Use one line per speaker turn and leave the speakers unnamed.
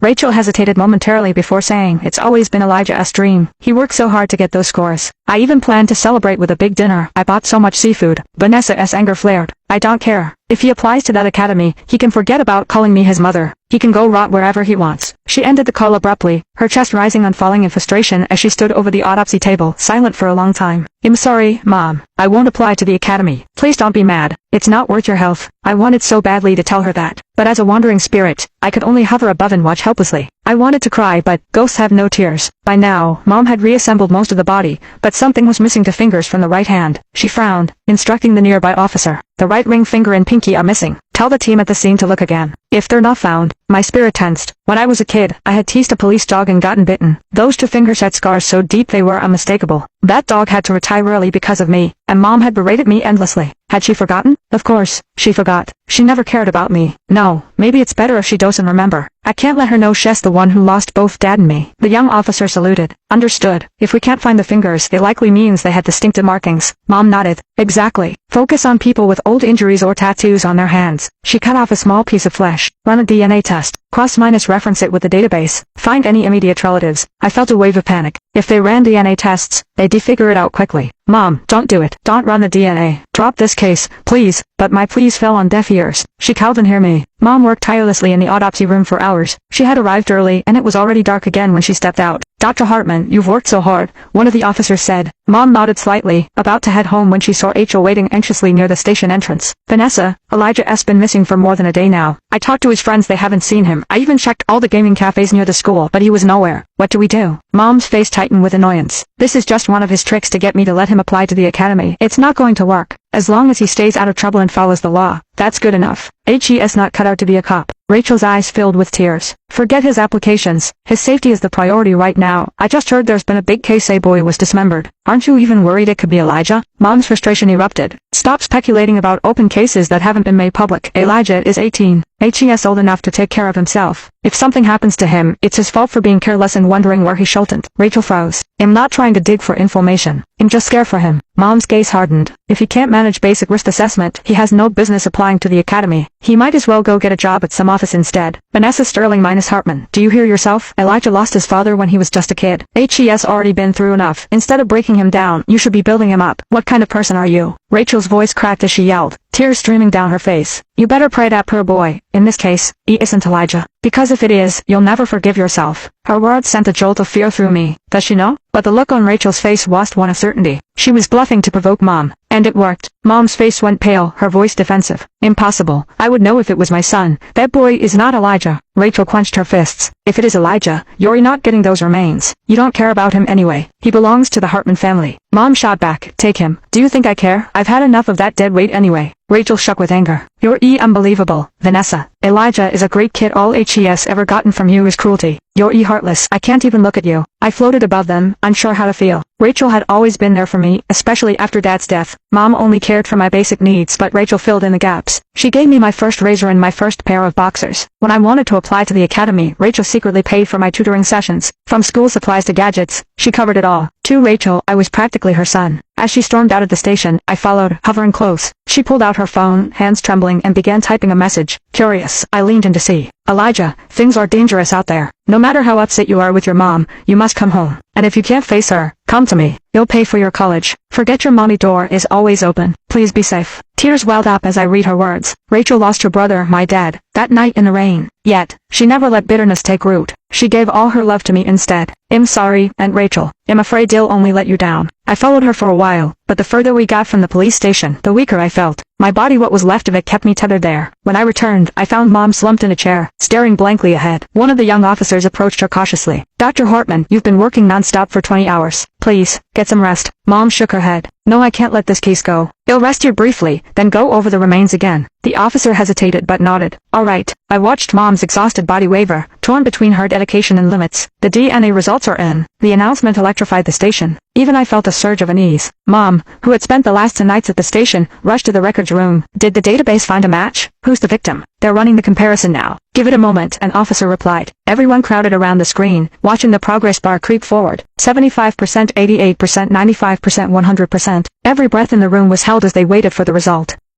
Rachel hesitated momentarily before saying, "It's always been Elijah's dream. He worked so hard to get those scores. I even planned to celebrate with a big dinner. I bought so much seafood." Vanessa's anger flared. "I don't care. If he applies to that academy, he can forget about calling me his mother. He can go rot wherever he wants." She ended the call abruptly, her chest rising and falling in frustration as she stood over the autopsy table, silent for a long time. "I'm sorry, Mom. I won't apply to the academy. Please don't be mad. It's not worth your health." I wanted so badly to tell her that, but as a wandering spirit, I could only hover above and watch helplessly. I wanted to cry, but ghosts have no tears. By now, Mom had reassembled most of the body, but something was missing: 2 fingers from the right hand. She frowned, instructing the nearby officer. "The right ring finger and pinky are missing. Tell the team at the scene to look again. If they're not found." My spirit tensed. When I was a kid, I had teased a police dog and gotten bitten. Those 2 fingers had scars so deep they were unmistakable. That dog had to retire early because of me, and Mom had berated me endlessly. Had she forgotten? Of course, she forgot. She never cared about me. No, maybe it's better if she doesn't remember. I can't let her know she's the one who lost both Dad and me. The young officer saluted. "Understood. If we can't find the fingers, it likely means they had distinctive markings." Mom nodded. "Exactly. Focus on people with old injuries or tattoos on their hands." She cut off a small piece of flesh. "Run a DNA test. Cross-reference it with the database. Find any immediate relatives." I felt a wave of panic. If they ran DNA tests, they'd figure it out quickly. "Mom, don't do it. Don't run the DNA. Drop this case, please." But my pleas fell on deaf ears. She couldn't hear me. Mom worked tirelessly in the autopsy room for hours. She had arrived early, and it was already dark again when she stepped out. "Dr. Hartman, you've worked so hard," one of the officers said. Mom nodded slightly, about to head home when she saw Rachel waiting anxiously near the station entrance. "Vanessa, Elijah's been missing for more than a day now. I talked to his friends, they haven't seen him. I even checked all the gaming cafes near the school, but he was nowhere. What do we do?" Mom's face tightened with annoyance. "This is just one of his tricks to get me to let him apply to the academy. It's not going to work. As long as he stays out of trouble and follows the law, that's good enough. He's not cut out to be a cop." Rachel's eyes filled with tears. "Forget his applications. His safety is the priority right now. I just heard there's been a big case. A boy was dismembered. Aren't you even worried it could be Elijah?" Mom's frustration erupted. "Stop speculating about open cases that haven't been made public. Elijah is 18. He's old enough to take care of himself. If something happens to him, it's his fault for being careless and wondering where he shouldn't." Rachel froze. "I'm not trying to dig for information. I'm just scared for him." Mom's gaze hardened. "If he can't manage basic risk assessment, he has no business applying to the academy. He might as well go get a job at some office instead." Vanessa Sterling minus Hartman. "Do you hear yourself? Elijah lost his father when he was just a kid. He's already been through enough. Instead of breaking him down, you should be building him up. What kind of person are you?" Rachel's voice cracked as she yelled, tears streaming down her face. "You better pray that poor boy, in this case, he isn't Elijah. Because if it is, you'll never forgive yourself." Her words sent a jolt of fear through me. Does she know? But the look on Rachel's face was one of certainty. She was bluffing to provoke Mom. And it worked. Mom's face went pale, her voice defensive. "Impossible. I would know if it was my son. That boy is not Elijah." Rachel clenched her fists. "If it is Elijah, you're not getting those remains. You don't care about him anyway. He belongs to the Hartman family." Mom shot back. "Take him. Do you think I care? I've had enough of that dead weight anyway." Rachel shook with anger. "You're unbelievable, Vanessa. Elijah is a great kid. All he's ever gotten from you is cruelty. You're heartless. I can't even look at you." I floated above them, unsure how to feel. Rachel had always been there for me, especially after Dad's death. Mom only cared for my basic needs, but Rachel filled in the gaps. She gave me my first razor and my first pair of boxers. When I wanted to apply to the academy, Rachel secretly paid for my tutoring sessions. From school supplies to gadgets, she covered it all. To Rachel, I was practically her son. As she stormed out of the station, I followed, hovering close. She pulled out her phone, hands trembling, and began typing a message. Curious, I leaned in to see. "Elijah, things are dangerous out there. No matter how upset you are with your mom, you must come home. And if you can't face her, come to me. You'll pay for your college. Forget your mommy, door is always open. Please be safe." Tears welled up as I read her words. Rachel lost her brother, my dad, that night in the rain. Yet, she never let bitterness take root. She gave all her love to me instead. "I'm sorry, Aunt Rachel. I'm afraid Dill only let you down." I followed her for a while, but the further we got from the police station, the weaker I felt. My body, what was left of it, kept me tethered there. When I returned, I found Mom slumped in a chair, staring blankly ahead. One of the young officers approached her cautiously. "Dr. Hartman, you've been working non-stop for 20 hours. Please, get some rest." Mom shook her head. "No, I can't let this case go. I'll rest here briefly, then go over the remains again." The officer hesitated but nodded. "All right." I watched Mom's exhausted body waver, torn between her dedication and limits. "The DNA results are in." The announcement electrified the station. Even I felt a surge of unease. Mom, who had spent the last 2 nights at the station, rushed to the records room. "Did the database find a match? Who's the victim?" "They're running the comparison now." "Give it a moment," an officer replied. Everyone crowded around the screen, watching the progress bar creep forward. 75%, 88%, 95%, 100%. Every breath in the room was held as they waited for the result.